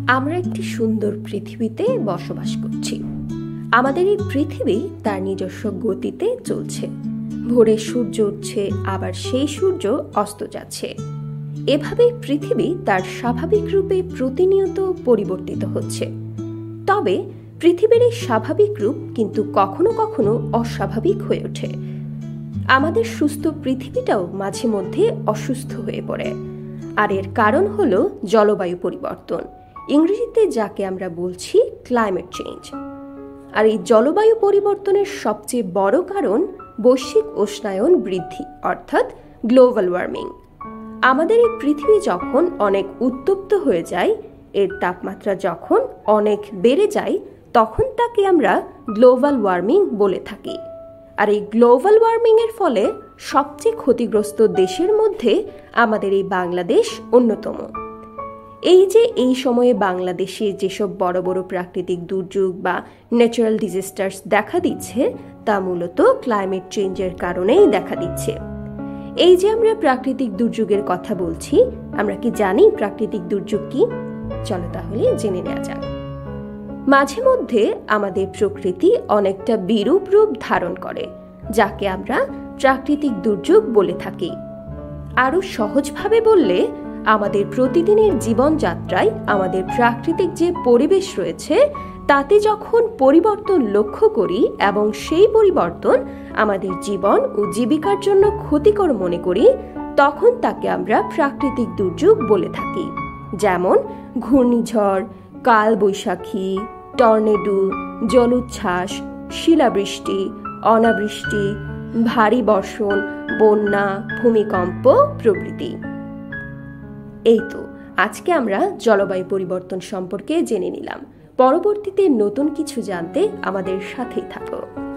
আমরা একটি সুন্দর পৃথিবীতে বসবাস করছি। আমাদের এই পৃথিবী তার নিজস্ব গতিতে চলছে। ভোরে সূর্য উঠছে, আবার সেই সূর্য অস্ত যাচ্ছে। এভাবেই পৃথিবী তার স্বাভাবিক রূপে প্রতিনিয়ত পরিবর্তিত হচ্ছে। তবে পৃথিবীর এই স্বাভাবিক রূপ কিন্তু কখনো কখনো অস্বাভাবিক হয়ে ওঠে। আমাদের সুস্থ পৃথিবীটাও মাঝে মধ্যে অসুস্থ হয়ে পড়ে। আর এর কারণ হলো জলবায়ু পরিবর্তন, ইংরেজিতে যাকে আমরা বলছি ক্লাইমেট চেঞ্জ। আর এই জলবায়ু পরিবর্তনের সবচেয়ে বড় কারণ বৈশ্বিক উষ্ণায়ন বৃদ্ধি, অর্থাৎ গ্লোবাল ওয়ার্মিং। আমাদের এই পৃথিবী যখন অনেক উত্তপ্ত হয়ে যায়, এর তাপমাত্রা যখন অনেক বেড়ে যায়, তখন তাকে আমরা গ্লোবাল ওয়ার্মিং বলে থাকি। আর এই গ্লোবাল ওয়ার্মিং এর ফলে সবচেয়ে ক্ষতিগ্রস্ত দেশের মধ্যে আমাদের এই বাংলাদেশ অন্যতম। এই সময়ে বাংলাদেশে যেসব বড় বড় প্রাকৃতিক দুর্যোগ বা ন্যাচারাল ডিজাস্টার্স দেখা দিচ্ছে, তা মূলত ক্লাইমেট চেঞ্জের কারণেই দেখা দিচ্ছে। এই যে আমরা প্রাকৃতিক দুর্যোগের কথা বলছি, আমরা কি জানি প্রাকৃতিক দুর্যোগ কি? চলো তাহলে জেনে নেওয়া যাক। মাঝে মধ্যে আমাদের প্রকৃতি অনেকটা বিরূপ রূপ ধারণ করে, যাকে আমরা প্রাকৃতিক দুর্যোগ বলে থাকি। আরো সহজভাবে বললে, আমাদের প্রতিদিনের জীবনযাত্রায় আমাদের প্রাকৃতিক যে পরিবেশ রয়েছে, তাতে যখন পরিবর্তন লক্ষ্য করি এবং সেই পরিবর্তন আমাদের জীবন ও জীবিকার জন্য ক্ষতিকর মনে করি, তখন তাকে আমরা প্রাকৃতিক দুর্যোগ বলে থাকি। যেমন ঘূর্ণিঝড়, কালবৈশাখী, টর্নেডো, জলোচ্ছ্বাস, শিলাবৃষ্টি, অনাবৃষ্টি, ভারী বর্ষণ, বন্যা, ভূমিকম্প প্রভৃতি। এই তো আজকে আমরা জলবায়ু পরিবর্তন সম্পর্কে জেনে নিলাম। পরবর্তীতে নতুন কিছু জানতে আমাদের সাথেই থাকো।